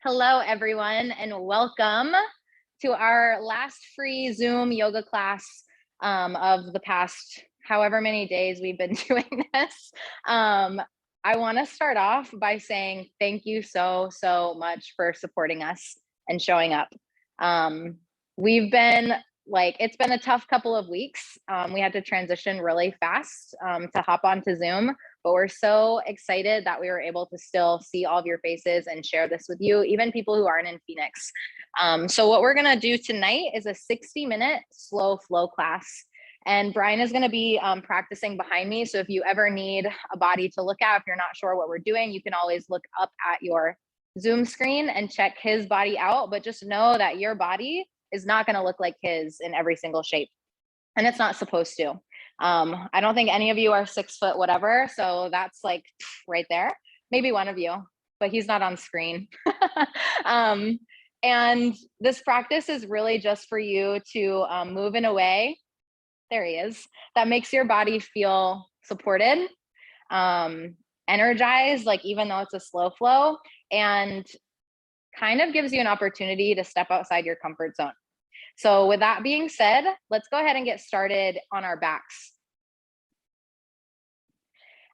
Hello, everyone, and welcome to our last free Zoom yoga class of the past however many days we've been doing this. I want to start off by saying thank you so much for supporting us and showing up. We've been it's been a tough couple of weeks. We had to transition really fast to hop onto Zoom, but we're so excited that we were able to still see all of your faces and share this with you, even people who aren't in Phoenix. So what we're gonna do tonight is a 60-minute slow flow class. And Brian is gonna be practicing behind me. So if you ever need a body to look at, if you're not sure what we're doing, you can always look up at your Zoom screen and check his body out, but just know that your body is not gonna look like his in every single shape. And it's not supposed to. I don't think any of you are 6 foot whatever. So that's like right there. Maybe one of you, but he's not on screen. And this practice is really just for you to move in a way, there he is, that makes your body feel supported, energized, like even though it's a slow flow, and kind of gives you an opportunity to step outside your comfort zone. So with that being said, let's go ahead and get started on our backs.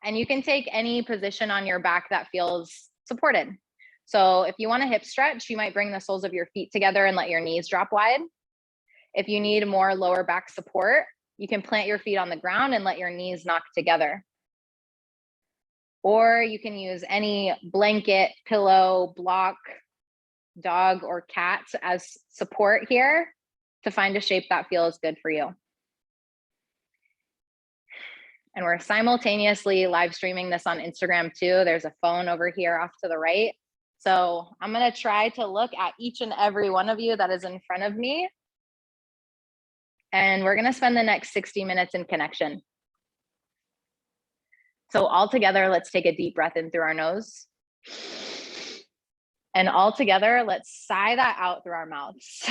And you can take any position on your back that feels supported. So if you want a hip stretch, you might bring the soles of your feet together and let your knees drop wide. If you need more lower back support, you can plant your feet on the ground and let your knees knock together. Or you can use any blanket, pillow, block, dog, or cat as support here to find a shape that feels good for you. And we're simultaneously live streaming this on Instagram too. There's a phone over here off to the right. So I'm gonna try to look at each and every one of you that is in front of me. And we're gonna spend the next 60 minutes in connection. So all together, let's take a deep breath in through our nose. And all together, let's sigh that out through our mouths.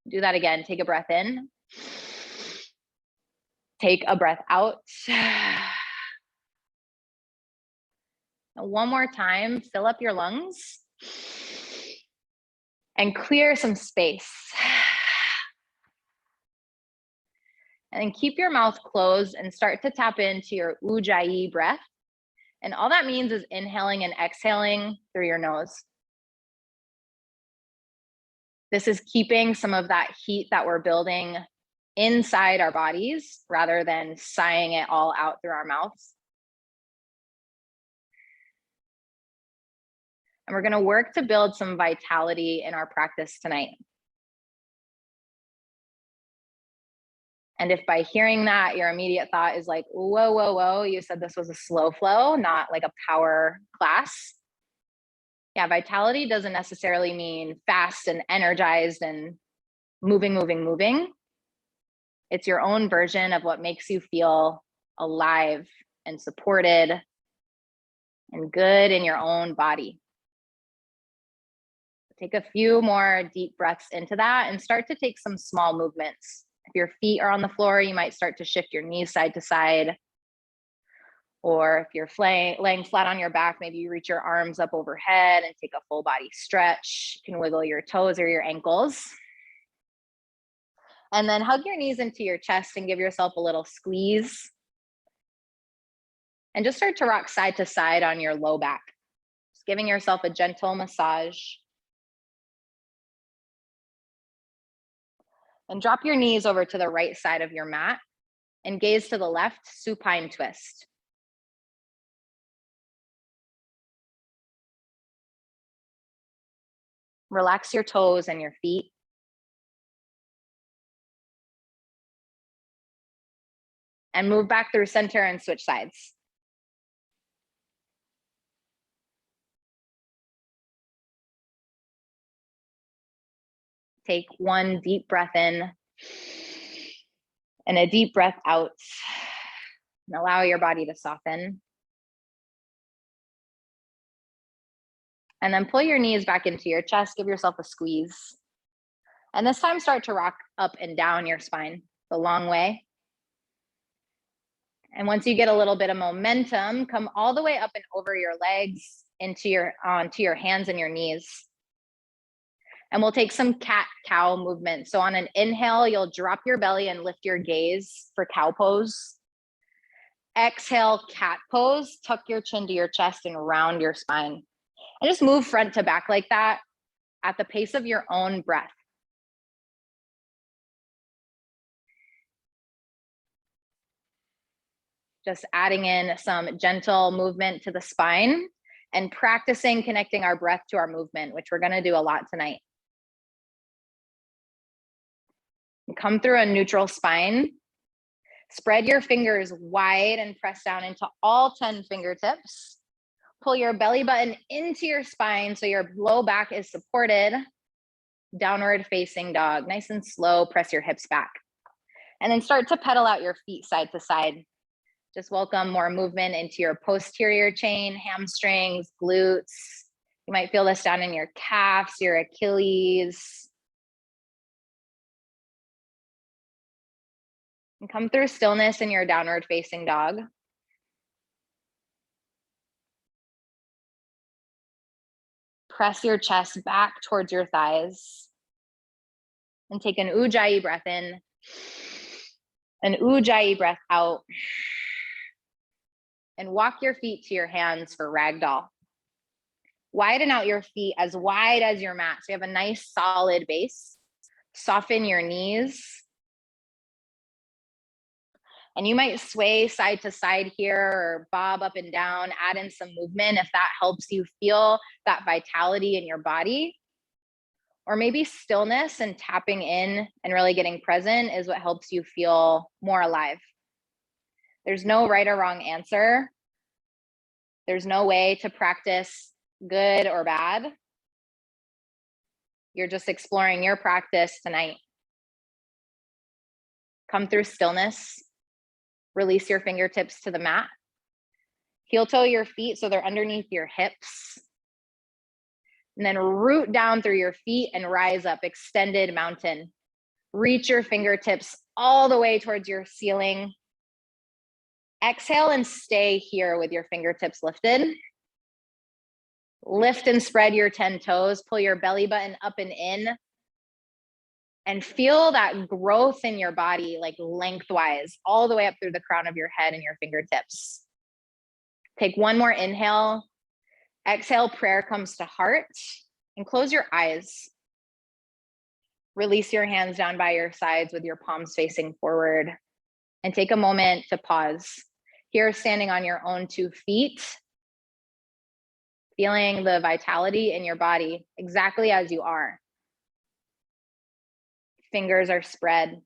Do that again. Take a breath in. Take a breath out. One more time, fill up your lungs and clear some space. And then keep your mouth closed and start to tap into your ujjayi breath. And all that means is inhaling and exhaling through your nose. This is keeping some of that heat that we're building inside our bodies rather than sighing it all out through our mouths. And we're going to work to build some vitality in our practice tonight. And if by hearing that, your immediate thought is like, whoa, you said this was a slow flow, not like a power class. Yeah, vitality doesn't necessarily mean fast and energized and moving. It's your own version of what makes you feel alive and supported and good in your own body. Take a few more deep breaths into that and start to take some small movements. If your feet are on the floor, you might start to shift your knees side to side. Or if you're laying flat on your back, maybe you reach your arms up overhead and take a full body stretch. You can wiggle your toes or your ankles. And then hug your knees into your chest and give yourself a little squeeze. And just start to rock side to side on your low back. Just giving yourself a gentle massage. And drop your knees over to the right side of your mat and gaze to the left, supine twist. Relax your toes and your feet. And move back through center and switch sides. Take one deep breath in and a deep breath out. And allow your body to soften. And then pull your knees back into your chest, give yourself a squeeze. And this time start to rock up and down your spine the long way. And once you get a little bit of momentum, come all the way up and over your legs onto your hands and your knees. And we'll take some cat-cow movement. So on an inhale, you'll drop your belly and lift your gaze for cow pose. Exhale, cat pose, tuck your chin to your chest and round your spine. And just move front to back like that at the pace of your own breath. Just adding in some gentle movement to the spine and practicing connecting our breath to our movement, which we're gonna do a lot tonight. Come through a neutral spine. Spread your fingers wide and press down into all 10 fingertips. Pull your belly button into your spine so your low back is supported. Downward facing dog. Nice and slow, press your hips back. And then start to pedal out your feet side to side. Just welcome more movement into your posterior chain, hamstrings, glutes. You might feel this down in your calves, your Achilles. And come through stillness in your downward facing dog. Press your chest back towards your thighs. And take an Ujjayi breath in, an Ujjayi breath out. And walk your feet to your hands for ragdoll. Widen out your feet as wide as your mat, so you have a nice solid base. Soften your knees. And you might sway side to side here or bob up and down, add in some movement if that helps you feel that vitality in your body. Or maybe stillness and tapping in and really getting present is what helps you feel more alive. There's no right or wrong answer. There's no way to practice good or bad. You're just exploring your practice tonight. Come through stillness. Release your fingertips to the mat. Heel toe your feet so they're underneath your hips. And then root down through your feet and rise up, extended mountain. Reach your fingertips all the way towards your ceiling. Exhale and stay here with your fingertips lifted. Lift and spread your 10 toes. Pull your belly button up and in. And feel that growth in your body, like lengthwise, all the way up through the crown of your head and your fingertips. Take one more inhale. Exhale, prayer comes to heart. And close your eyes. Release your hands down by your sides with your palms facing forward. And take a moment to pause. Here, standing on your own 2 feet. Feeling the vitality in your body exactly as you are. Fingers are spread.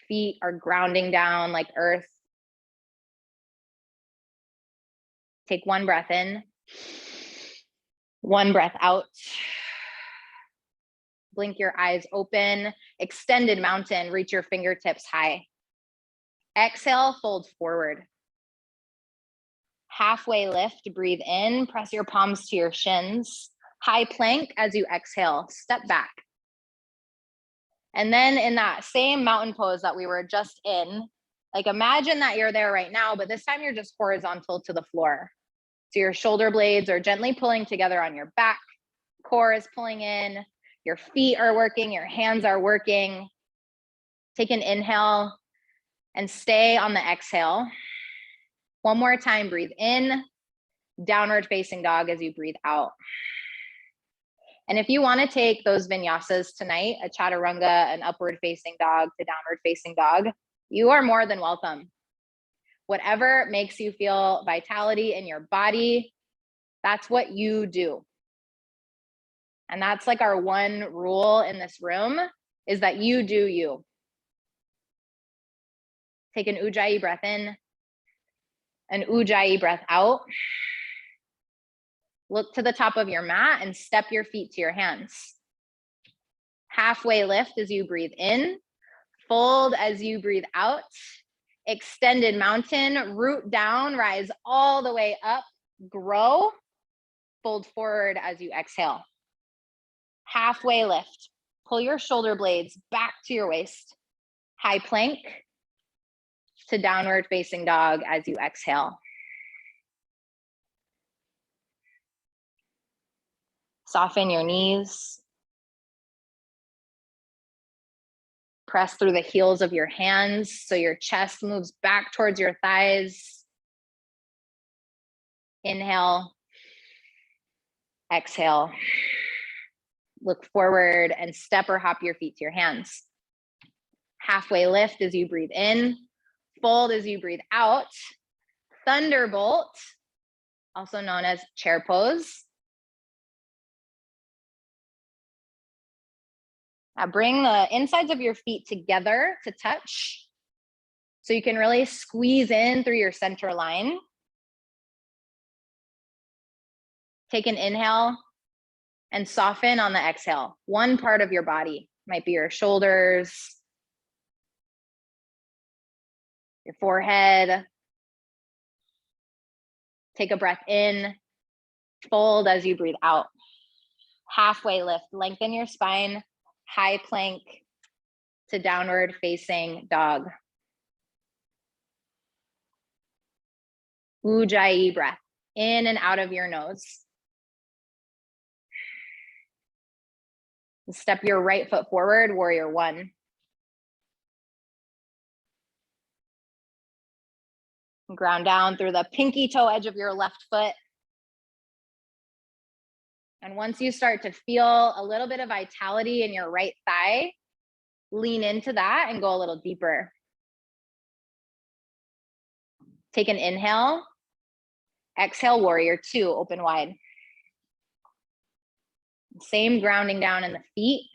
Feet are grounding down like earth. Take one breath in. One breath out. Blink your eyes open. Extended mountain. Reach your fingertips high. Exhale, fold forward. Halfway lift, breathe in. Press your palms to your shins. High plank as you exhale. Step back. And then in that same mountain pose that we were just in, like imagine that you're there right now, but this time you're just horizontal to the floor. So your shoulder blades are gently pulling together on your back, core is pulling in, your feet are working, your hands are working. Take an inhale and stay on the exhale. One more time, breathe in, downward facing dog as you breathe out. And if you want to take those vinyasas tonight, a chaturanga, an upward facing dog to downward facing dog, you are more than welcome. Whatever makes you feel vitality in your body, that's what you do. And that's like our one rule in this room is that you do you. Take an Ujjayi breath in, an Ujjayi breath out. Look to the top of your mat and step your feet to your hands. Halfway lift as you breathe in, fold as you breathe out. Extended mountain, root down, rise all the way up, grow, fold forward as you exhale. Halfway lift, pull your shoulder blades back to your waist. High plank to downward facing dog as you exhale. Soften your knees. Press through the heels of your hands so your chest moves back towards your thighs. Inhale. Exhale. Look forward and step or hop your feet to your hands. Halfway lift as you breathe in. Fold as you breathe out. Thunderbolt, also known as chair pose. Now bring the insides of your feet together to touch so you can really squeeze in through your center line. Take an inhale and soften on the exhale. One part of your body, might be your shoulders, your forehead. Take a breath in, fold as you breathe out. Halfway lift, lengthen your spine, high plank to downward facing dog. Ujjayi breath, in and out of your nose. Step your right foot forward, warrior one. Ground down through the pinky toe edge of your left foot. And once you start to feel a little bit of vitality in your right thigh, lean into that and go a little deeper. Take an inhale. Exhale, warrior two, open wide. Same grounding down in the feet.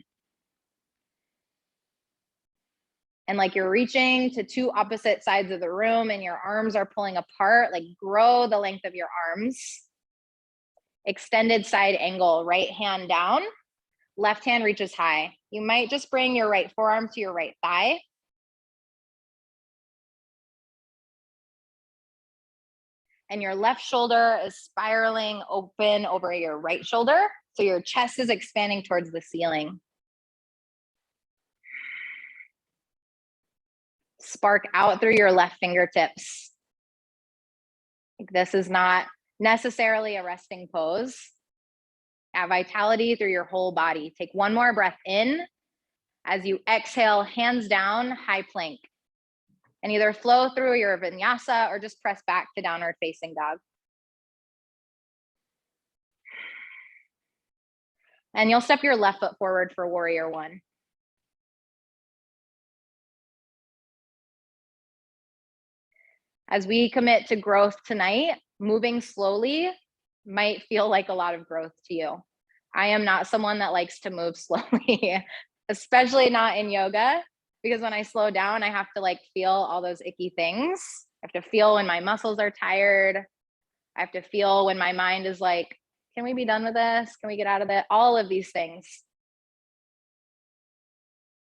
And like you're reaching to two opposite sides of the room and your arms are pulling apart, like grow the length of your arms. Extended side angle, right hand down, left hand reaches high. You might just bring your right forearm to your right thigh. And your left shoulder is spiraling open over your right shoulder. So your chest is expanding towards the ceiling. Spark out through your left fingertips. This is not necessarily a resting pose. Add vitality through your whole body. Take one more breath in. As you exhale, hands down, high plank. And either flow through your vinyasa or just press back to downward facing dog. And you'll step your left foot forward for warrior one. As we commit to growth tonight, moving slowly might feel like a lot of growth to you. I am not someone that likes to move slowly, especially not in yoga, because when I slow down, I have to like feel all those icky things. I have to feel when my muscles are tired. I have to feel when my mind is like, can we be done with this? Can we get out of it? All of these things.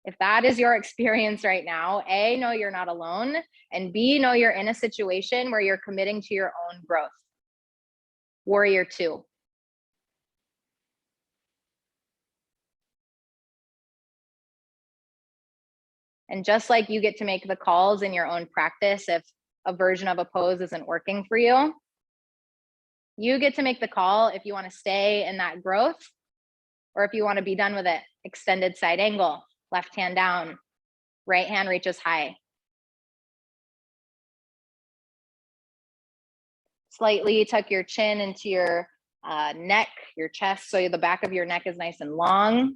If that is your experience right now, A, know you're not alone, and B, know you're in a situation where you're committing to your own growth. Warrior two. And just like you get to make the calls in your own practice if a version of a pose isn't working for you, you get to make the call if you want to stay in that growth or if you want to be done with it. Extended side angle, left hand down, right hand reaches high. Slightly tuck your chin into your neck, your chest, so the back of your neck is nice and long.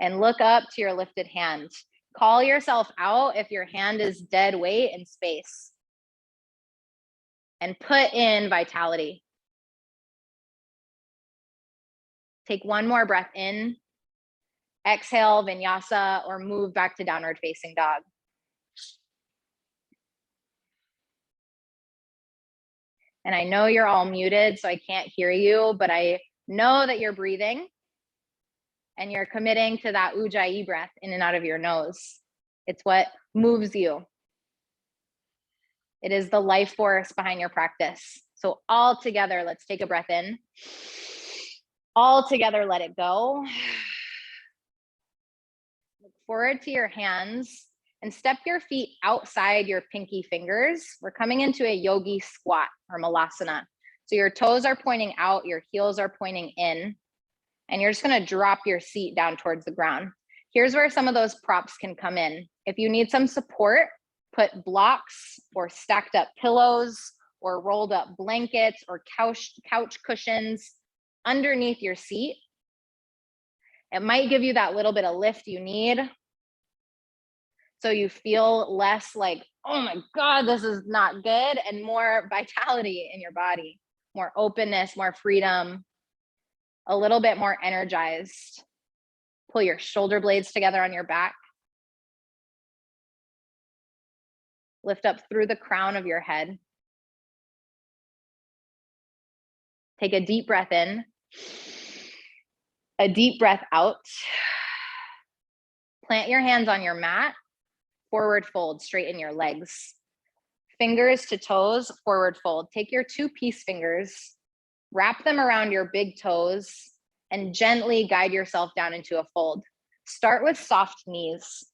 And look up to your lifted hand. Call yourself out if your hand is dead weight in space. And put in vitality. Take one more breath in. Exhale, vinyasa, or move back to downward facing dog. And I know you're all muted, so I can't hear you, but I know that you're breathing and you're committing to that ujjayi breath in and out of your nose. It's what moves you. It is the life force behind your practice. So all together, let's take a breath in. All together, let it go. Look forward to your hands and step your feet outside your pinky fingers. We're coming into a yogi squat or malasana. So your toes are pointing out, your heels are pointing in. And you're just gonna drop your seat down towards the ground. Here's where some of those props can come in. If you need some support, put blocks or stacked up pillows or rolled up blankets or couch cushions underneath your seat. It might give you that little bit of lift you need, so you feel less like, oh my God, this is not good, and more vitality in your body, more openness, more freedom, a little bit more energized. Pull your shoulder blades together on your back. Lift up through the crown of your head. Take a deep breath in, a deep breath out. Plant your hands on your mat, forward fold, straighten your legs. Fingers to toes, forward fold. Take your two peace fingers, wrap them around your big toes, and gently guide yourself down into a fold. Start with soft knees,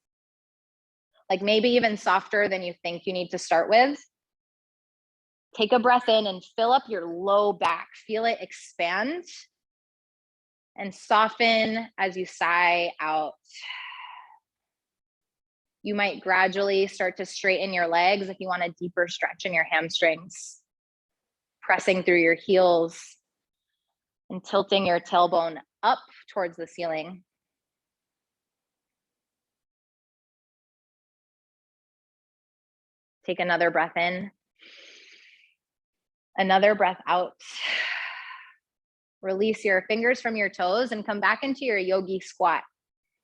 like maybe even softer than you think you need to start with. Take a breath in and fill up your low back. Feel it expand and soften as you sigh out. You might gradually start to straighten your legs if you want a deeper stretch in your hamstrings, pressing through your heels and tilting your tailbone up towards the ceiling. Take another breath in, another breath out. Release your fingers from your toes and come back into your yogi squat.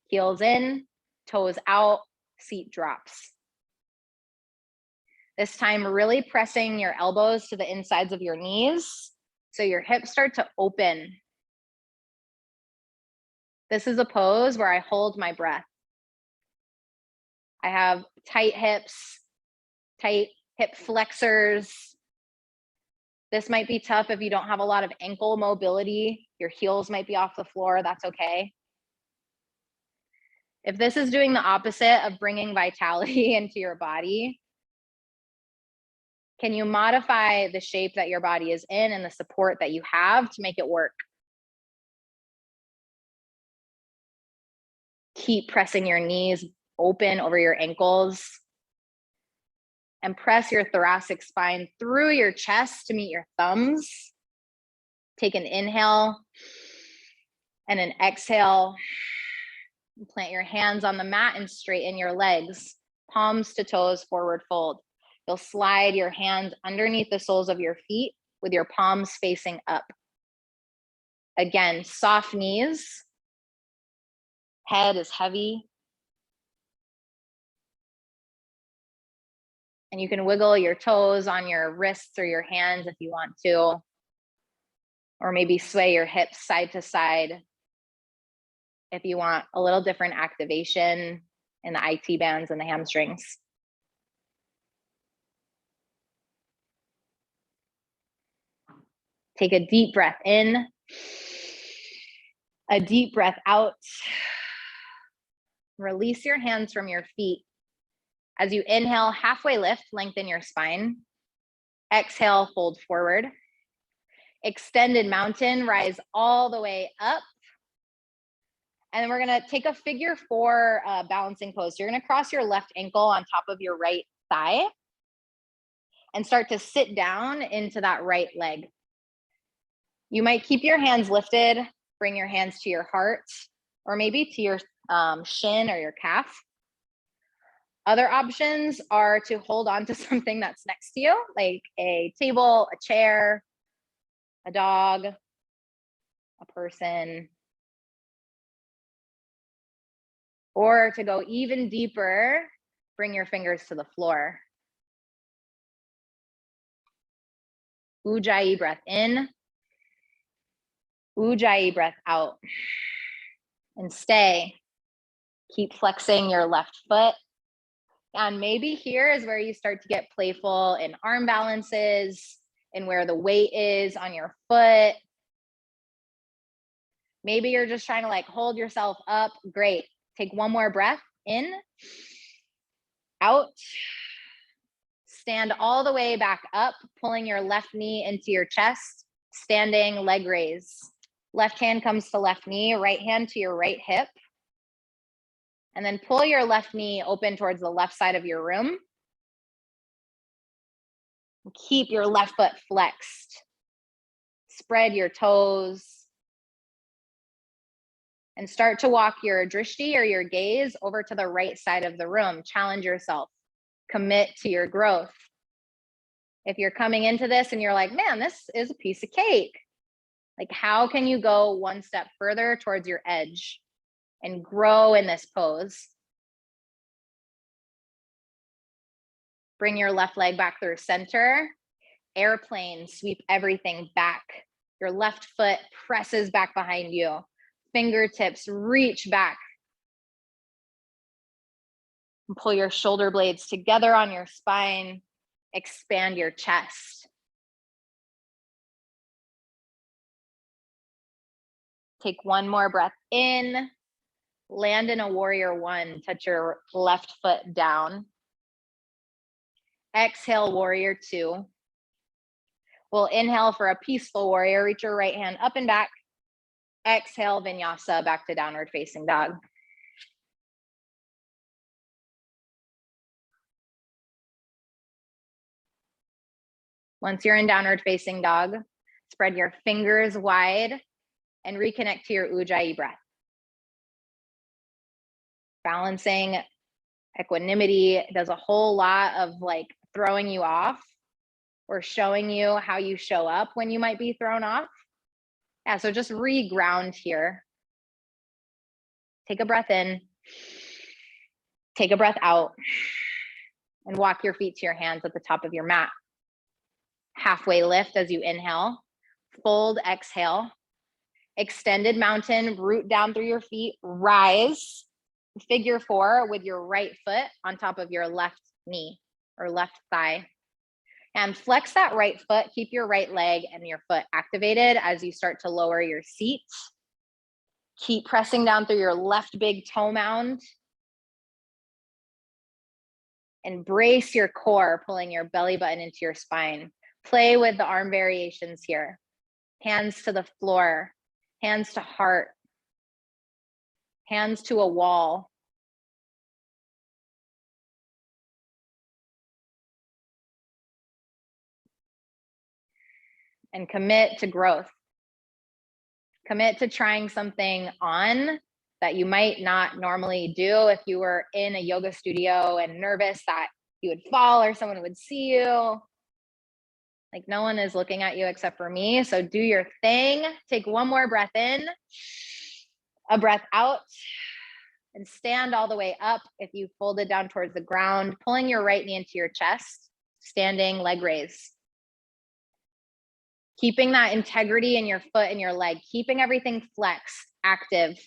Heels in, toes out, seat drops. This time, really pressing your elbows to the insides of your knees so your hips start to open. This is a pose where I hold my breath. I have tight hips, tight hip flexors. This might be tough if you don't have a lot of ankle mobility. Your heels might be off the floor, that's okay. If this is doing the opposite of bringing vitality into your body, can you modify the shape that your body is in and the support that you have to make it work? Keep pressing your knees open over your ankles and press your thoracic spine through your chest to meet your thumbs. Take an inhale and an exhale. Plant your hands on the mat and straighten your legs, palms to toes, forward fold. You'll slide your hands underneath the soles of your feet with your palms facing up. Again, soft knees, head is heavy. And you can wiggle your toes on your wrists or your hands if you want to, or maybe sway your hips side to side if you want a little different activation in the IT bands and the hamstrings. Take a deep breath in, a deep breath out. Release your hands from your feet. As you inhale, halfway lift, lengthen your spine. Exhale, fold forward. Extended mountain, rise all the way up. And then we're gonna take a figure 4 balancing pose. So you're gonna cross your left ankle on top of your right thigh and start to sit down into that right leg. You might keep your hands lifted, bring your hands to your heart, or maybe to your shin or your calf. Other options are to hold on to something that's next to you, like a table, a chair, a dog, a person. Or to go even deeper, bring your fingers to the floor. Ujjayi breath in. Ujjayi breath out. And stay. Keep flexing your left foot. And maybe here is where you start to get playful in arm balances and where the weight is on your foot. Maybe you're just trying to like hold yourself up. Great. Take one more breath in, out. Stand all the way back up, pulling your left knee into your chest, standing leg raise. Left hand comes to left knee, right hand to your right hip. And then pull your left knee open towards the left side of your room. Keep your left foot flexed. Spread your toes. And start to walk your drishti or your gaze over to the right side of the room. Challenge yourself. Commit to your growth. If you're coming into this and you're like, man, this is a piece of cake. Like, how can you go one step further towards your edge and grow in this pose? Bring your left leg back through center. Airplane, sweep everything back. Your left foot presses back behind you. Fingertips reach back. And pull your shoulder blades together on your spine. Expand your chest. Take one more breath in. Land in a warrior one. Touch your left foot down. Exhale, warrior two. We'll inhale for a peaceful warrior. Reach your right hand up and back. Exhale, vinyasa, back to downward facing dog. Once you're in downward facing dog, spread your fingers wide and reconnect to your Ujjayi breath. Balancing equanimity does a whole lot of like throwing you off or showing you how you show up when you might be thrown off. Yeah, so just re-ground here. Take a breath in, take a breath out, and walk your feet to your hands at the top of your mat. Halfway lift as you inhale, fold, exhale, extended mountain, root down through your feet, rise, figure four with your right foot on top of your left knee or left thigh. And flex that right foot, keep your right leg and your foot activated as you start to lower your seat. Keep pressing down through your left big toe mound. And brace your core, pulling your belly button into your spine. Play with the arm variations here. Hands to the floor, hands to heart, hands to a wall. And commit to growth. Commit to trying something on that you might not normally do if you were in a yoga studio and nervous that you would fall or someone would see you. Like, no one is looking at you except for me. So do your thing. Take one more breath in, a breath out, and stand all the way up if you folded down towards the ground, pulling your right knee into your chest, standing leg raise. Keeping that integrity in your foot and your leg, keeping everything flexed, active.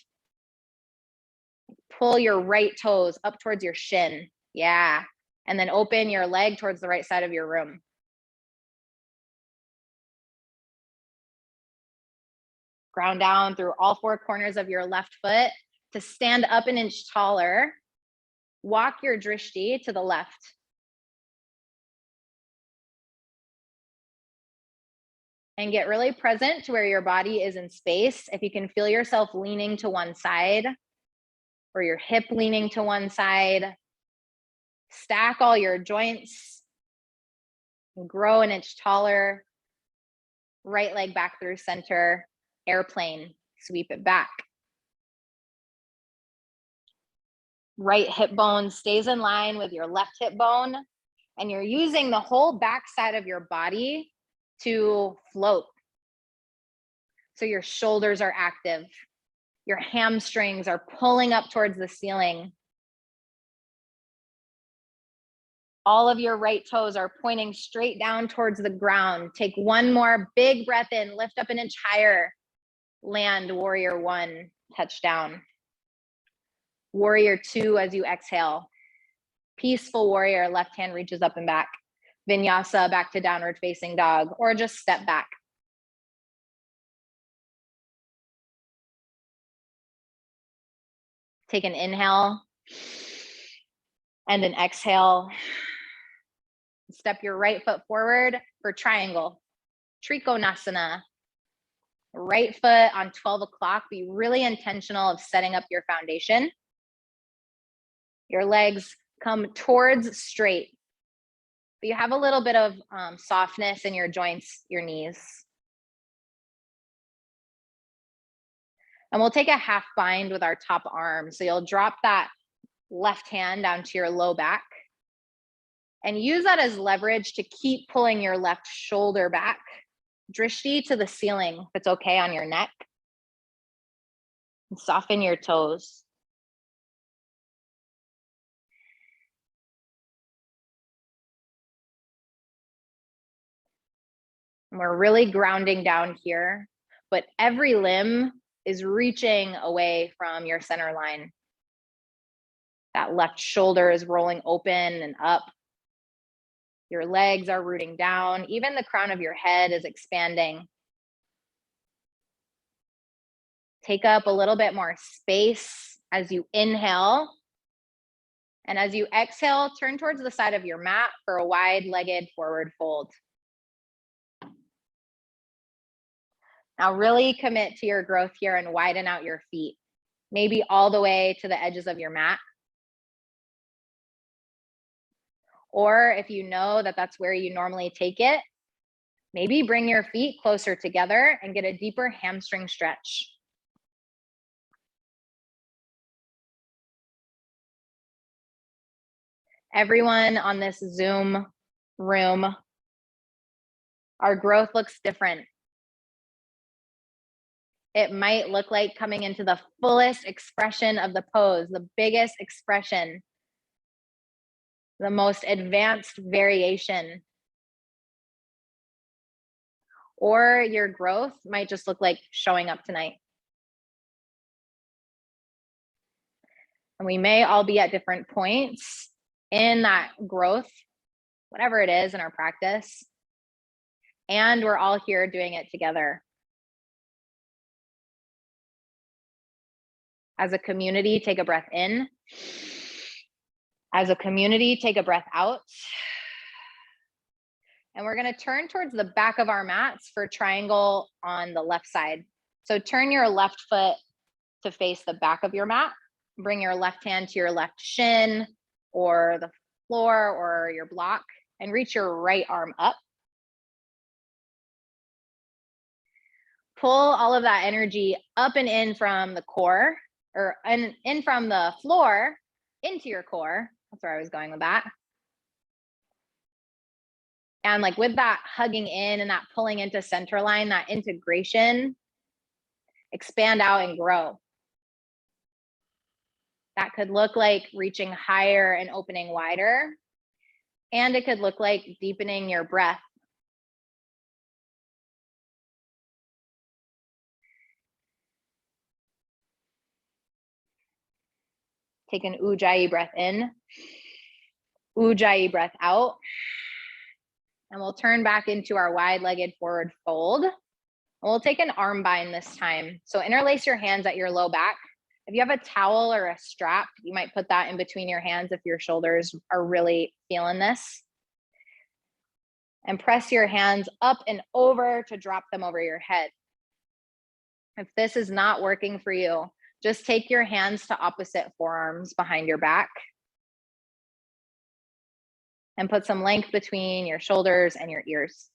Pull your right toes up towards your shin. Yeah. And then open your leg towards the right side of your room. Ground down through all four corners of your left foot to stand up an inch taller. Walk your drishti to the left. And get really present to where your body is in space. If you can feel yourself leaning to one side or your hip leaning to one side, stack all your joints and grow an inch taller. Right leg back through center, airplane, sweep it back. Right hip bone stays in line with your left hip bone, and you're using the whole back side of your body to float. So your shoulders are active. Your hamstrings are pulling up towards the ceiling. All of your right toes are pointing straight down towards the ground. Take one more big breath in, lift up an inch higher. Land, warrior one, touchdown. Warrior two as you exhale. Peaceful warrior, left hand reaches up and back. Vinyasa, back to downward facing dog, or just step back. Take an inhale and an exhale. Step your right foot forward for triangle. Trikonasana. Right foot on 12 o'clock. Be really intentional of setting up your foundation. Your legs come towards straight. But you have a little bit of softness in your joints, your knees. And we'll take a half bind with our top arm. So you'll drop that left hand down to your low back and use that as leverage to keep pulling your left shoulder back. Drishti to the ceiling, if it's okay, on your neck. And soften your toes. And we're really grounding down here, but every limb is reaching away from your center line. That left shoulder is rolling open and up. Your legs are rooting down. Even the crown of your head is expanding. Take up a little bit more space as you inhale. And as you exhale, turn towards the side of your mat for a wide-legged forward fold. Now really commit to your growth here and widen out your feet, maybe all the way to the edges of your mat. Or if you know that that's where you normally take it, maybe bring your feet closer together and get a deeper hamstring stretch. Everyone on this Zoom room, our growth looks different. It might look like coming into the fullest expression of the pose, the biggest expression, the most advanced variation. Or your growth might just look like showing up tonight. And we may all be at different points in that growth, whatever it is in our practice. And we're all here doing it together. As a community, take a breath in. As a community, take a breath out. And we're going to turn towards the back of our mats for triangle on the left side. So turn your left foot to face the back of your mat. Bring your left hand to your left shin or the floor or your block and reach your right arm up. Pull all of that energy up and in from the core or in from the floor into your core. That's where I was going with that. And like with that hugging in and that pulling into center line, that integration, expand out and grow. That could look like reaching higher and opening wider. And it could look like deepening your breath. Take an Ujjayi breath in, Ujjayi breath out. And we'll turn back into our wide-legged forward fold. And we'll take an arm bind this time. So interlace your hands at your low back. If you have a towel or a strap, you might put that in between your hands if your shoulders are really feeling this. And press your hands up and over to drop them over your head. If this is not working for you, just take your hands to opposite forearms behind your back. And put some length between your shoulders and your ears.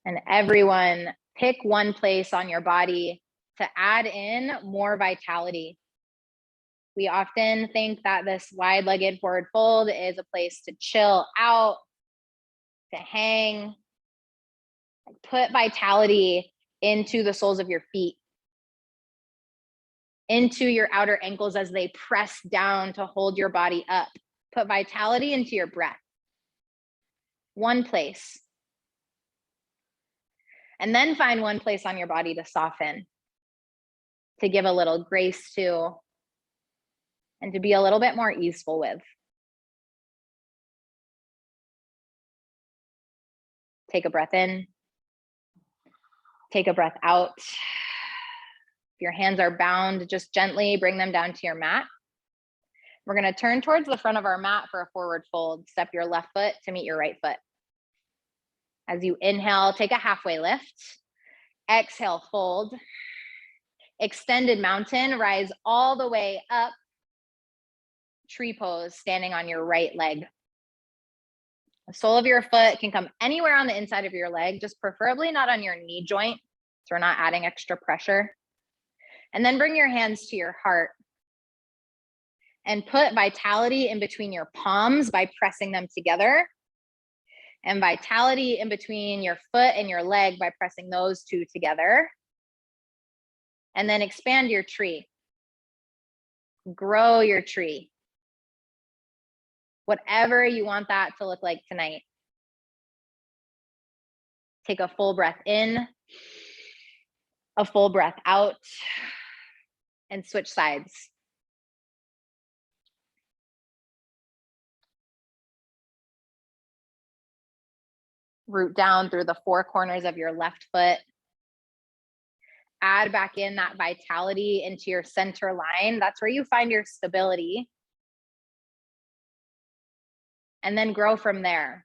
And everyone, pick one place on your body to add in more vitality. We often think that this wide-legged forward fold is a place to chill out, to hang. Put vitality into the soles of your feet, into your outer ankles as they press down to hold your body up. Put vitality into your breath. One place. And then find one place on your body to soften, to give a little grace to, and to be a little bit more easeful with. Take a breath in. Take a breath out. If your hands are bound, just gently bring them down to your mat. We're gonna turn towards the front of our mat for a forward fold. Step your left foot to meet your right foot. As you inhale, take a halfway lift. Exhale, fold. Extended mountain, rise all the way up. Tree pose, standing on your right leg. The sole of your foot can come anywhere on the inside of your leg, just preferably not on your knee joint, so we're not adding extra pressure. And then bring your hands to your heart and put vitality in between your palms by pressing them together, and vitality in between your foot and your leg by pressing those two together. And then expand your tree. Grow your tree. Whatever you want that to look like tonight. Take a full breath in, a full breath out, and switch sides. Root down through the four corners of your left foot. Add back in that vitality into your center line. That's where you find your stability. And then grow from there.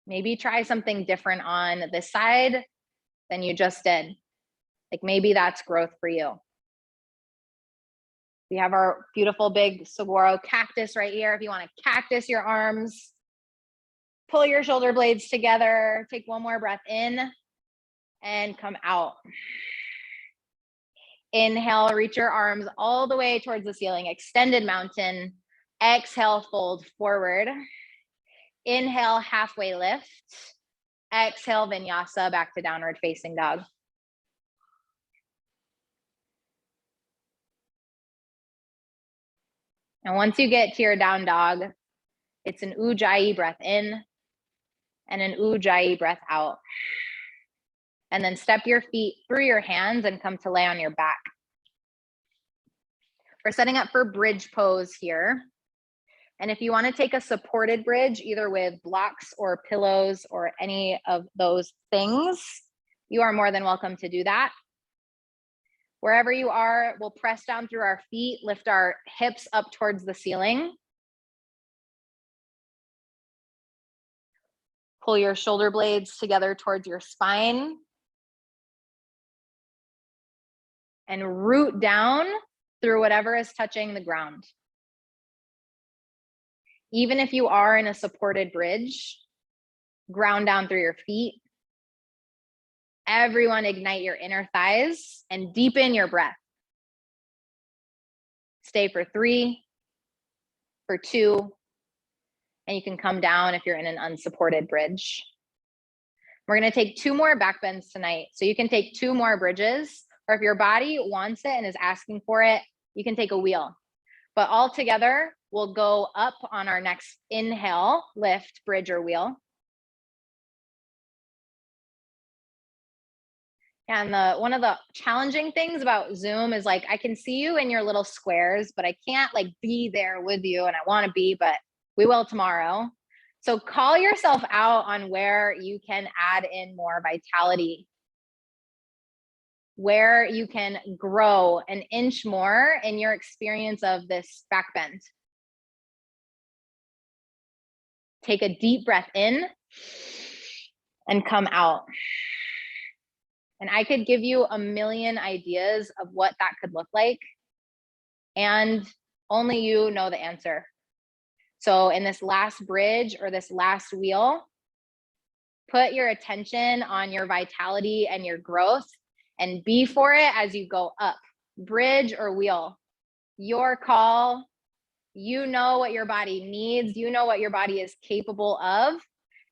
Maybe try something different on this side than you just did. Like maybe that's growth for you. We have our beautiful big saguaro cactus right here. If you want to cactus your arms, pull your shoulder blades together. Take one more breath in and come out. Inhale, reach your arms all the way towards the ceiling. Extended mountain. Exhale, fold forward. Inhale, halfway lift. Exhale, vinyasa, back to downward facing dog. And once you get to your down dog, it's an ujjayi breath in and an ujjayi breath out. And then step your feet through your hands and come to lay on your back. We're setting up for bridge pose here. And if you want to take a supported bridge, either with blocks or pillows or any of those things, you are more than welcome to do that. Wherever you are, we'll press down through our feet, lift our hips up towards the ceiling. Pull your shoulder blades together towards your spine. And root down through whatever is touching the ground. Even if you are in a supported bridge, ground down through your feet. Everyone ignite your inner thighs and deepen your breath. Stay for 3, for 2, and you can come down if you're in an unsupported bridge. We're going to take 2 more back bends tonight. So you can take 2 more bridges, or if your body wants it and is asking for it, you can take a wheel. But all together, we'll go up on our next inhale, lift, bridge, or wheel. And one of the challenging things about Zoom is like, I can see you in your little squares, but I can't like be there with you, and I want to be, but we will tomorrow. So call yourself out on where you can add in more vitality, where you can grow an inch more in your experience of this back bend. Take a deep breath in and come out. And I could give you a million ideas of what that could look like, and only you know the answer. So in this last bridge or this last wheel, put your attention on your vitality and your growth, and be for it as you go up. Bridge or wheel, your call. You know what your body needs. You know what your body is capable of.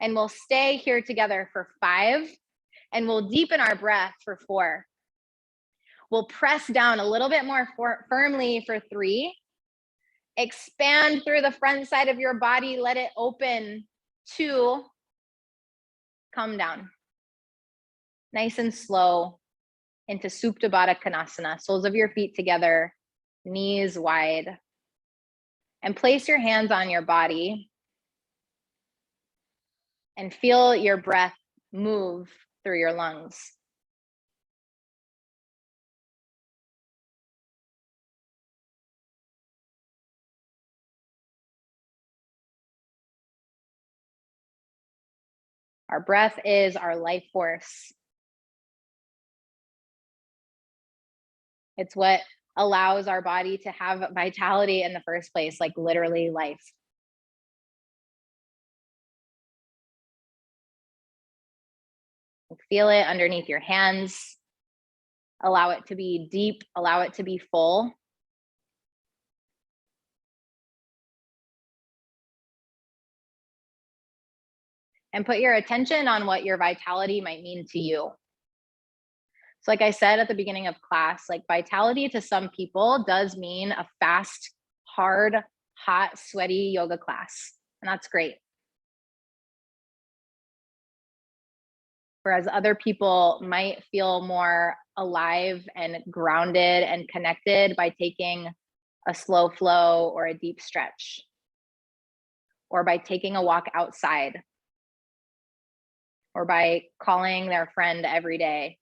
And we'll stay here together for 5, and we'll deepen our breath for 4. We'll press down a little bit more firmly for 3. Expand through the front side of your body. Let it open. 2. Come down. Nice and slow into Supta Baddha Konasana. Soles of your feet together, knees wide. And place your hands on your body and feel your breath move through your lungs. Our breath is our life force. It's what allows our body to have vitality in the first place, like literally life. Feel it underneath your hands. Allow it to be deep, allow it to be full. And put your attention on what your vitality might mean to you. So like I said at the beginning of class, like vitality to some people does mean a fast, hard, hot, sweaty yoga class. And that's great. Whereas other people might feel more alive and grounded and connected by taking a slow flow or a deep stretch, or by taking a walk outside, or by calling their friend every day.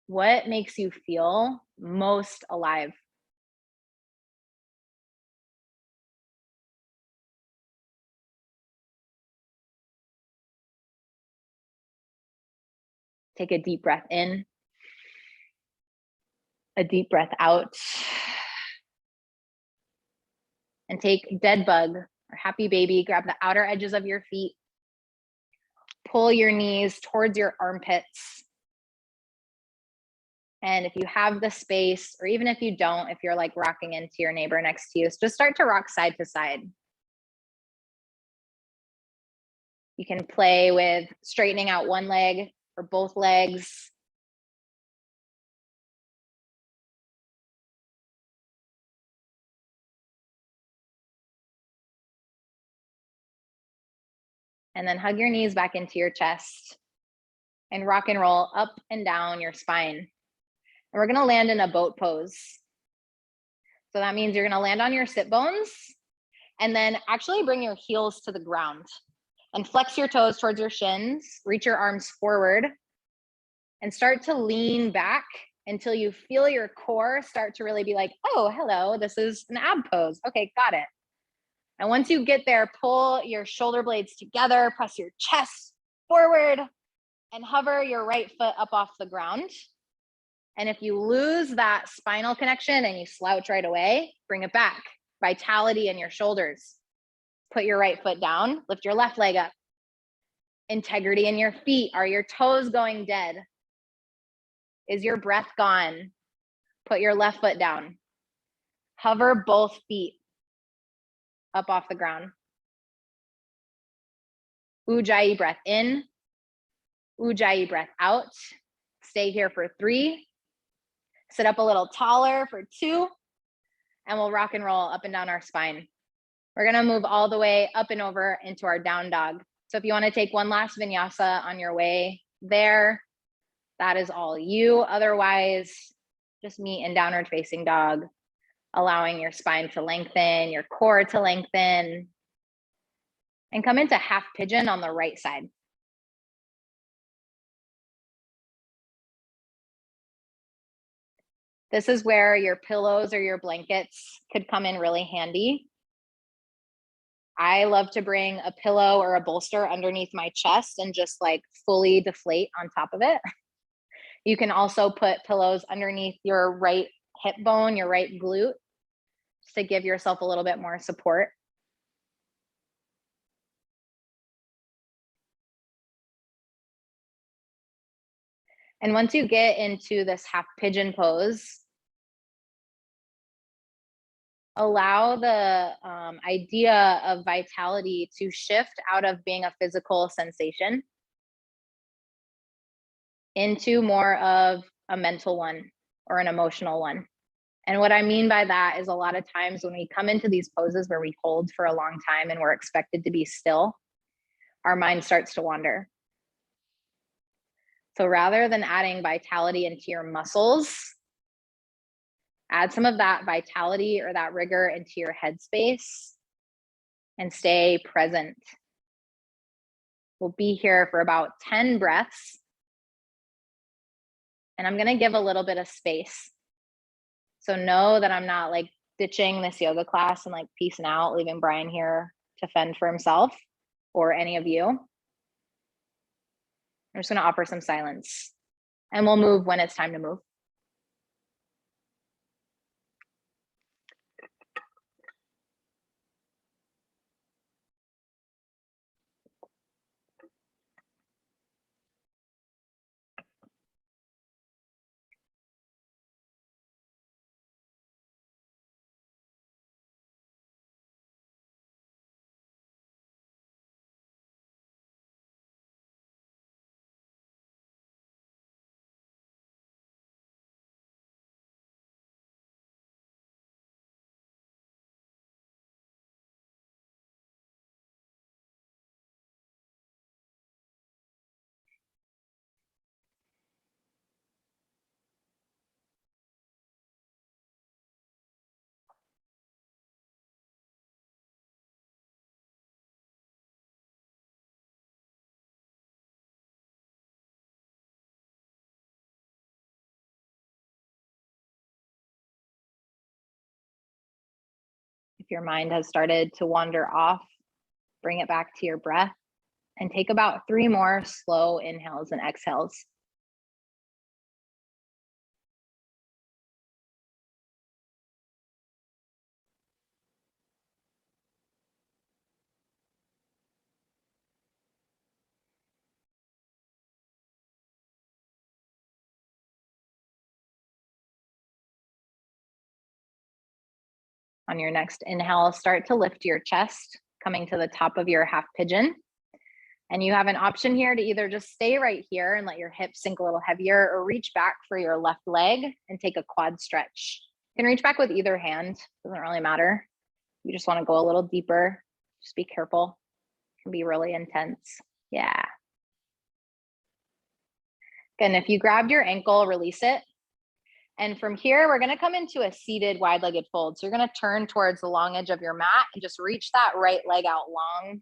What makes you feel most alive? Take a deep breath in, a deep breath out, and take dead bug or happy baby. Grab the outer edges of your feet, pull your knees towards your armpits. And if you have the space, or even if you don't, if you're like rocking into your neighbor next to you, so just start to rock side to side. You can play with straightening out one leg or both legs. And then hug your knees back into your chest and rock and roll up and down your spine. And we're gonna land in a boat pose. So that means you're gonna land on your sit bones and then actually bring your heels to the ground and flex your toes towards your shins, reach your arms forward and start to lean back until you feel your core start to really be like, oh, hello, this is an ab pose. Okay, got it. And once you get there, pull your shoulder blades together, press your chest forward and hover your right foot up off the ground. And if you lose that spinal connection and you slouch right away, bring it back. Vitality in your shoulders. Put your right foot down, lift your left leg up. Integrity in your feet. Are your toes going dead? Is your breath gone? Put your left foot down. Hover both feet up off the ground. Ujjayi breath in, Ujjayi breath out. Stay here for 3. Sit up a little taller for 2, and we'll rock and roll up and down our spine. We're gonna move all the way up and over into our down dog. So if you wanna take one last vinyasa on your way there, that is all you. Otherwise, just meet in downward facing dog, allowing your spine to lengthen, your core to lengthen, and come into half pigeon on the right side. This is where your pillows or your blankets could come in really handy. I love to bring a pillow or a bolster underneath my chest and just like fully deflate on top of it. You can also put pillows underneath your right hip bone, your right glute, just to give yourself a little bit more support. And once you get into this half pigeon pose, allow the idea of vitality to shift out of being a physical sensation into more of a mental one or an emotional one. And what I mean by that is a lot of times when we come into these poses where we hold for a long time and we're expected to be still, our mind starts to wander. So rather than adding vitality into your muscles, add some of that vitality or that rigor into your headspace and stay present. We'll be here for about 10 breaths. And I'm gonna give a little bit of space. So know that I'm not like ditching this yoga class and like peacing out, leaving Brian here to fend for himself. or any of you. I'm just going to offer some silence, and we'll move when it's time to move. If your mind has started to wander off, bring it back to your breath and take about 3 more slow inhales and exhales. On your next inhale, start to lift your chest, coming to the top of your half pigeon. And you have an option here to either just stay right here and let your hips sink a little heavier, or reach back for your left leg and take a quad stretch. You can reach back with either hand, doesn't really matter. You just want to go a little deeper, just be careful. It can be really intense. Yeah. Again, if you grabbed your ankle, release it. And from here, we're going to come into a seated wide-legged fold. So you're going to turn towards the long edge of your mat and just reach that right leg out long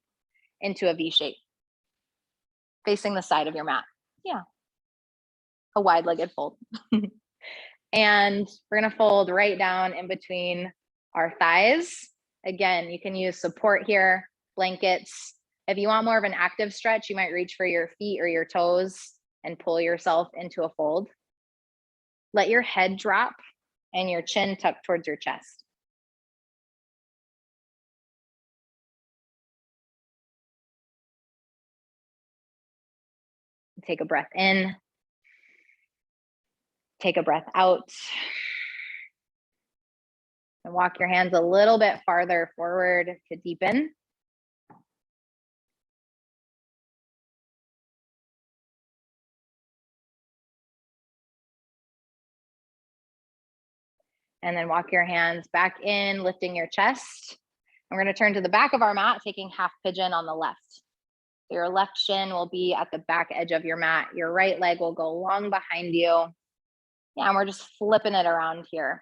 into a V shape, facing the side of your mat. Yeah, a wide-legged fold. And we're going to fold right down in between our thighs. Again, you can use support here, blankets. If you want more of an active stretch, you might reach for your feet or your toes and pull yourself into a fold. Let your head drop and your chin tuck towards your chest. Take a breath in. Take a breath out. And walk your hands a little bit farther forward to deepen. And then walk your hands back in, lifting your chest. And we're going to turn to the back of our mat, taking half pigeon on the left. Your left shin will be at the back edge of your mat. Your right leg will go long behind you. Yeah, and we're just flipping it around here.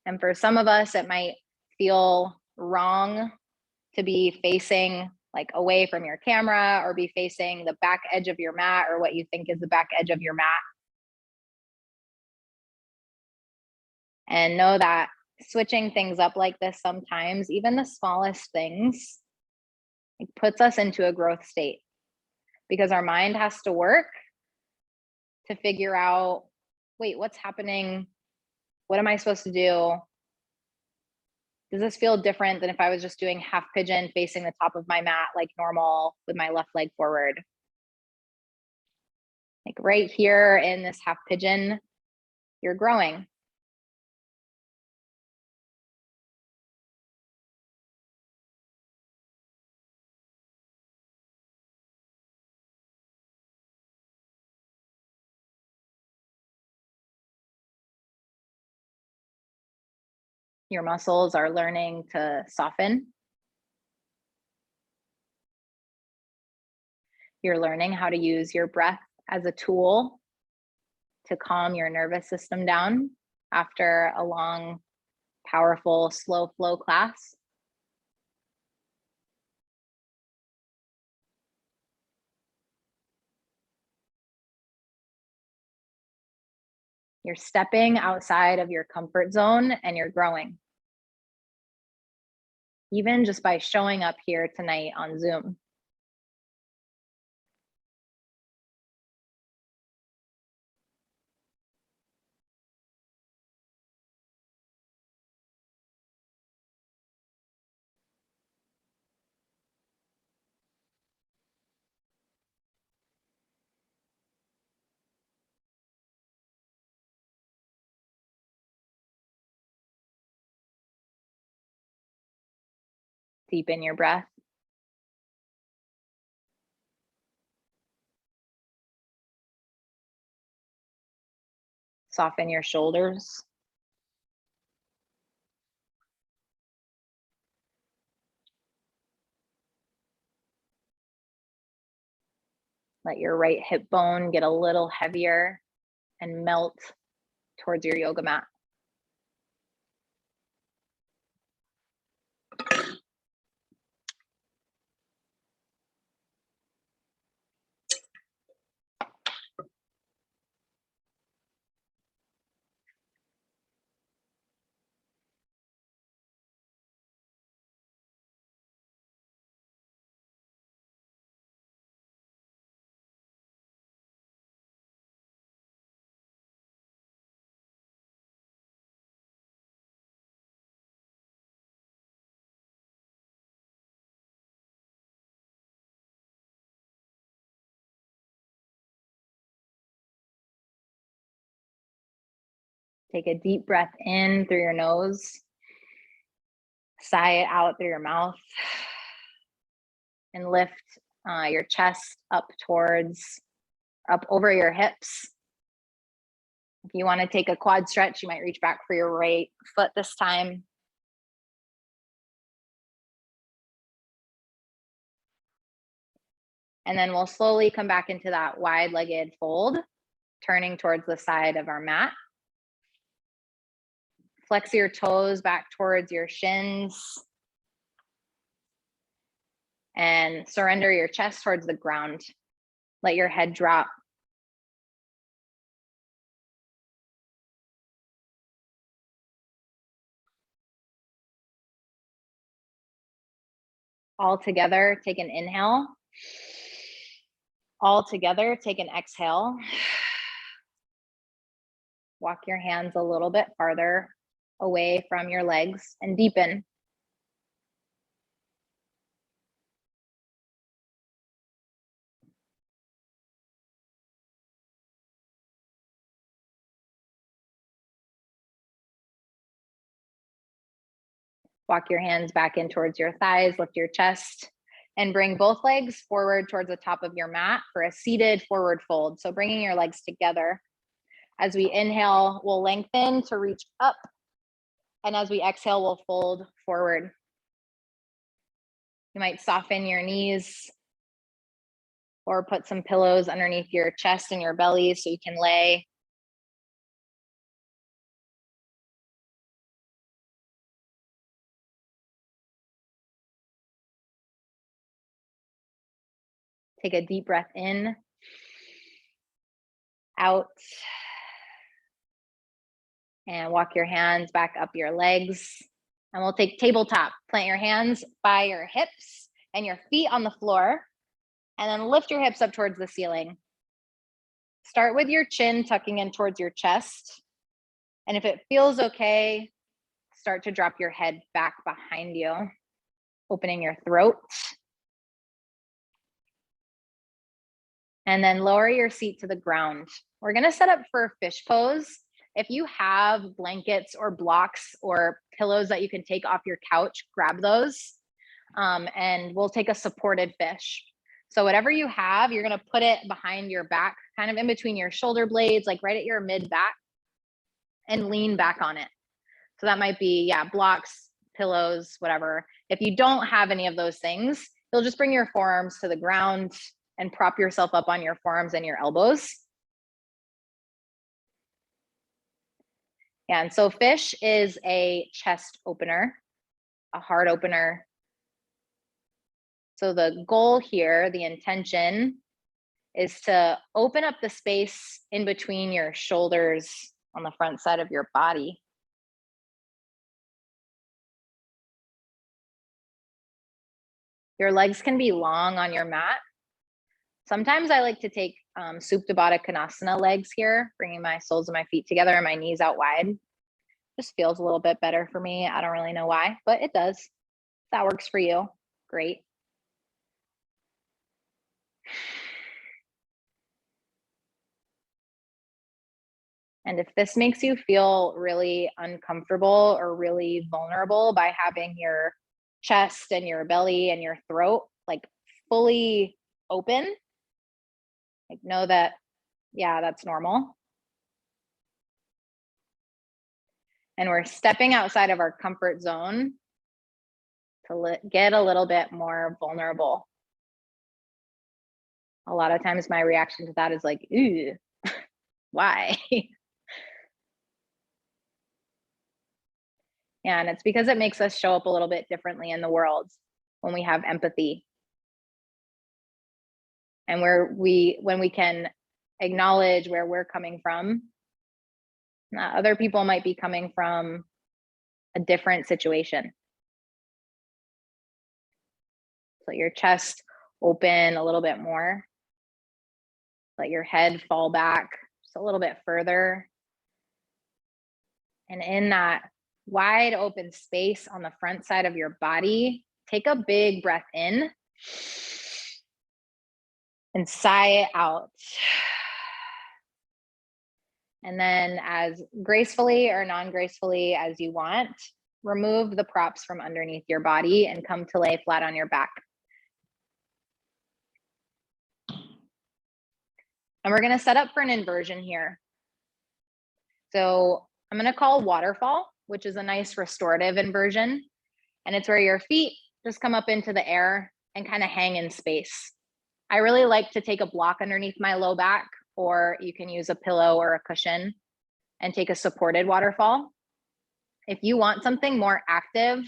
And for some of us, it might feel wrong to be facing like away from your camera or be facing the back edge of your mat or what you think is the back edge of your mat. And know that switching things up like this sometimes, even the smallest things, it puts us into a growth state because our mind has to work to figure out, wait, what's happening? What am I supposed to do? Does this feel different than if I was just doing half pigeon facing the top of my mat like normal with my left leg forward? Like right here in this half pigeon, you're growing. Your muscles are learning to soften. You're learning how to use your breath as a tool to calm your nervous system down after a long, powerful, slow flow class. You're stepping outside of your comfort zone and you're growing. Even just by showing up here tonight on Zoom. Deepen your breath. Soften your shoulders. Let your right hip bone get a little heavier and melt towards your yoga mat. Take a deep breath in through your nose. Sigh it out through your mouth. And lift your chest up over your hips. If you want to take a quad stretch, you might reach back for your right foot this time. And then we'll slowly come back into that wide-legged fold, turning towards the side of our mat. Flex your toes back towards your shins. And surrender your chest towards the ground. Let your head drop. All together, take an inhale. All together, take an exhale. Walk your hands a little bit farther away from your legs and deepen. Walk your hands back in towards your thighs, lift your chest, and bring both legs forward towards the top of your mat for a seated forward fold. So bringing your legs together. As we inhale, we'll lengthen to reach up. And as we exhale, we'll fold forward. You might soften your knees or put some pillows underneath your chest and your belly so you can lay. Take a deep breath in, out, and walk your hands back up your legs. And we'll take tabletop. Plant your hands by your hips and your feet on the floor, and then lift your hips up towards the ceiling. Start with your chin tucking in towards your chest. And if it feels okay, start to drop your head back behind you, opening your throat. And then lower your seat to the ground. We're gonna set up for fish pose. If you have blankets or blocks or pillows that you can take off your couch, grab those. And we'll take a supported fish. So whatever you have, you're gonna put it behind your back, kind of in between your shoulder blades, like right at your mid back, and lean back on it. So that might be, yeah, blocks, pillows, whatever. If you don't have any of those things, you'll just bring your forearms to the ground and prop yourself up on your forearms and your elbows. And so fish is a chest opener, a heart opener. So the goal here, the intention, is to open up the space in between your shoulders on the front side of your body. Your legs can be long on your mat. Sometimes I like to take Supta Baddha Konasana legs here, bringing my soles of my feet together and my knees out wide. Just feels a little bit better for me. I don't really know why, but it does. If that works for you, great. And if this makes you feel really uncomfortable or really vulnerable by having your chest and your belly and your throat like fully open, like know that, yeah, that's normal. And we're stepping outside of our comfort zone to get a little bit more vulnerable. A lot of times my reaction to that is like, ooh, why? And it's because it makes us show up a little bit differently in the world when we have empathy. And when we can acknowledge where we're coming from, other people might be coming from a different situation. So your chest open a little bit more. Let your head fall back just a little bit further. And in that wide open space on the front side of your body, take a big breath in and sigh it out. And then as gracefully or non-gracefully as you want, remove the props from underneath your body and come to lay flat on your back. And we're gonna set up for an inversion here. So I'm gonna call waterfall, which is a nice restorative inversion. And it's where your feet just come up into the air and kind of hang in space. I really like to take a block underneath my low back, or you can use a pillow or a cushion and take a supported waterfall. If you want something more active,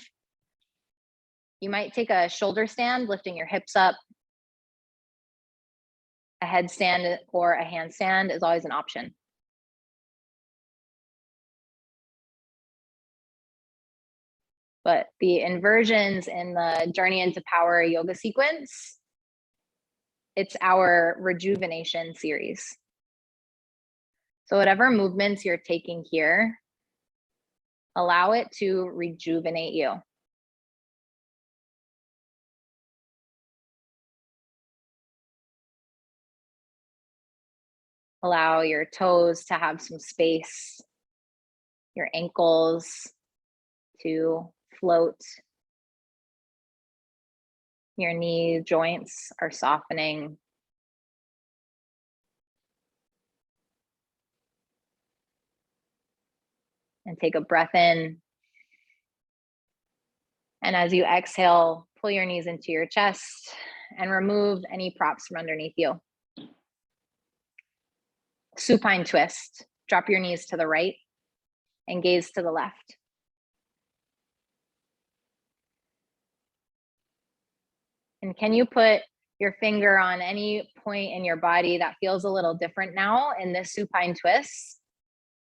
you might take a shoulder stand, lifting your hips up. A headstand or a handstand is always an option. But the inversions in the Journey into Power yoga sequence, it's our rejuvenation series. So whatever movements you're taking here, allow it to rejuvenate you. Allow your toes to have some space, your ankles to float. Your knee joints are softening. And take a breath in. And as you exhale, pull your knees into your chest and remove any props from underneath you. Supine twist. Drop your knees to the right and gaze to the left. And can you put your finger on any point in your body that feels a little different now in this supine twist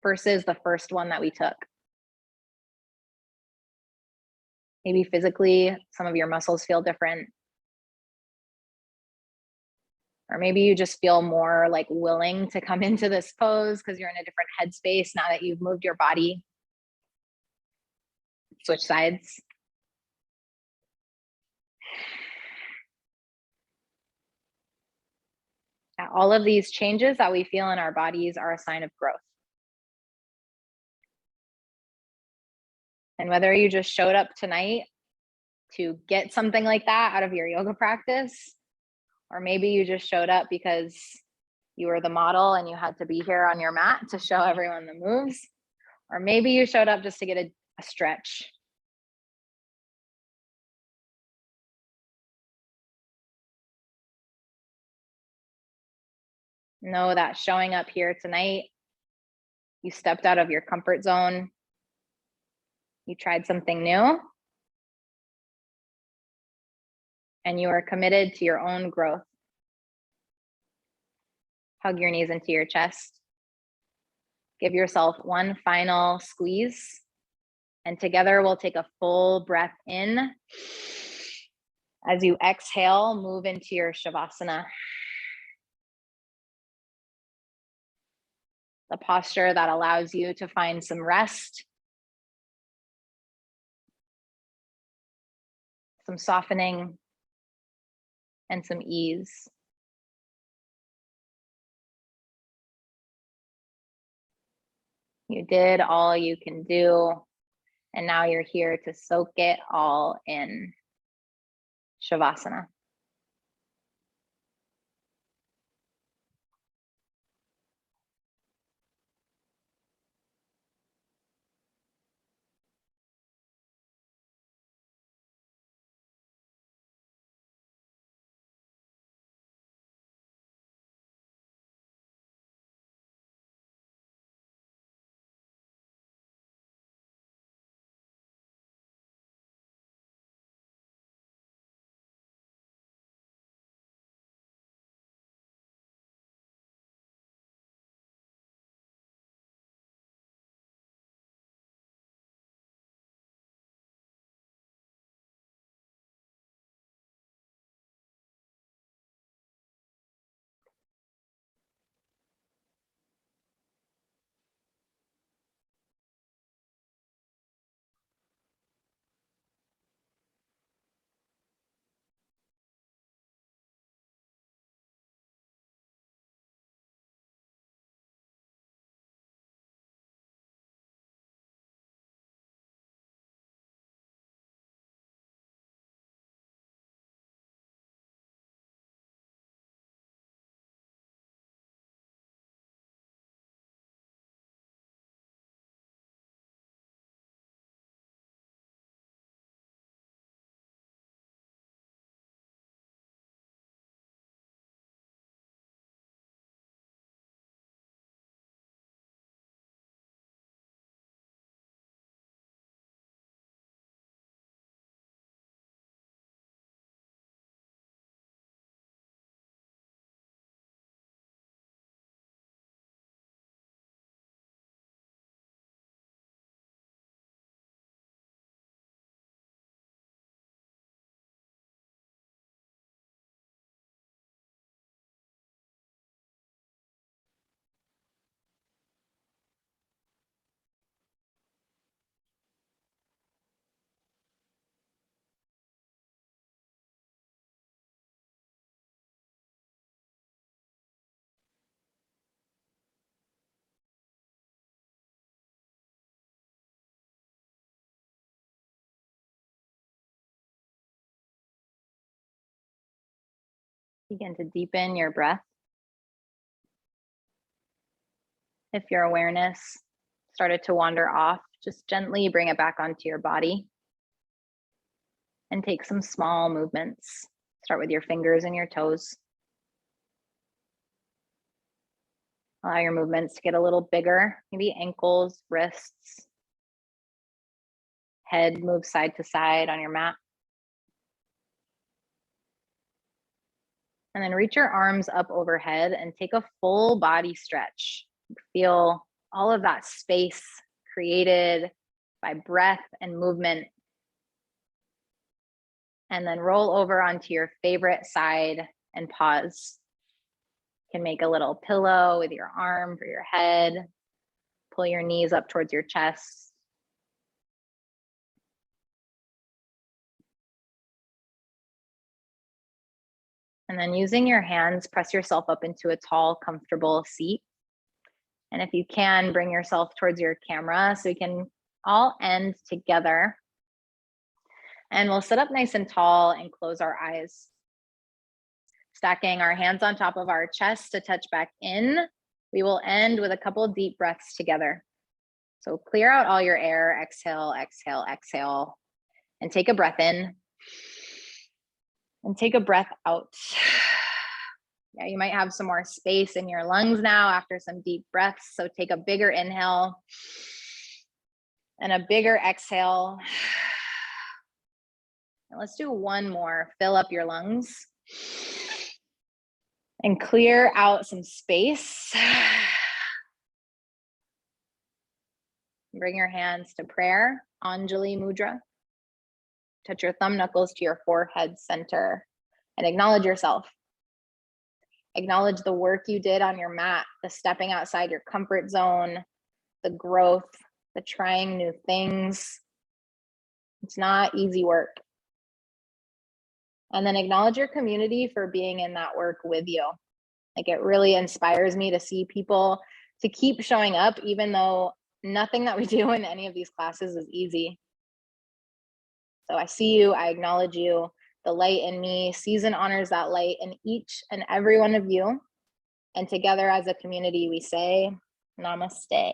versus the first one that we took? Maybe physically, some of your muscles feel different. Or maybe you just feel more like willing to come into this pose because you're in a different headspace now that you've moved your body. Switch sides. All of these changes that we feel in our bodies are a sign of growth. And whether you just showed up tonight to get something like that out of your yoga practice, or maybe you just showed up because you were the model and you had to be here on your mat to show everyone the moves, or maybe you showed up just to get a stretch. Know that showing up here tonight, you stepped out of your comfort zone, you tried something new, and you are committed to your own growth. Hug your knees into your chest. Give yourself one final squeeze. And together we'll take a full breath in. As you exhale, move into your Shavasana. The posture that allows you to find some rest, some softening, and some ease. You did all you can do, and now you're here to soak it all in. Shavasana. Begin to deepen your breath. If your awareness started to wander off, just gently bring it back onto your body and take some small movements. Start with your fingers and your toes. Allow your movements to get a little bigger, maybe ankles, wrists. Head moves side to side on your mat. And then reach your arms up overhead and take a full body stretch. Feel all of that space created by breath and movement. And then roll over onto your favorite side and pause. You can make a little pillow with your arm for your head. Pull your knees up towards your chest. And then using your hands, press yourself up into a tall, comfortable seat. And if you can, bring yourself towards your camera so we can all end together. And we'll sit up nice and tall and close our eyes. Stacking our hands on top of our chest to touch back in. We will end with a couple of deep breaths together. So clear out all your air, exhale, exhale, exhale, and take a breath in. And take a breath out. Yeah, you might have some more space in your lungs now after some deep breaths. So take a bigger inhale and a bigger exhale. And let's do one more. Fill up your lungs and clear out some space. Bring your hands to prayer, Anjali Mudra. Touch your thumb knuckles to your forehead center and acknowledge yourself. Acknowledge the work you did on your mat, the stepping outside your comfort zone, the growth, the trying new things. It's not easy work. And then acknowledge your community for being in that work with you. Like, it really inspires me to see people to keep showing up, even though nothing that we do in any of these classes is easy. So I see you, I acknowledge you. The light in me sees and honors that light in each and every one of you. And together as a community, we say, Namaste.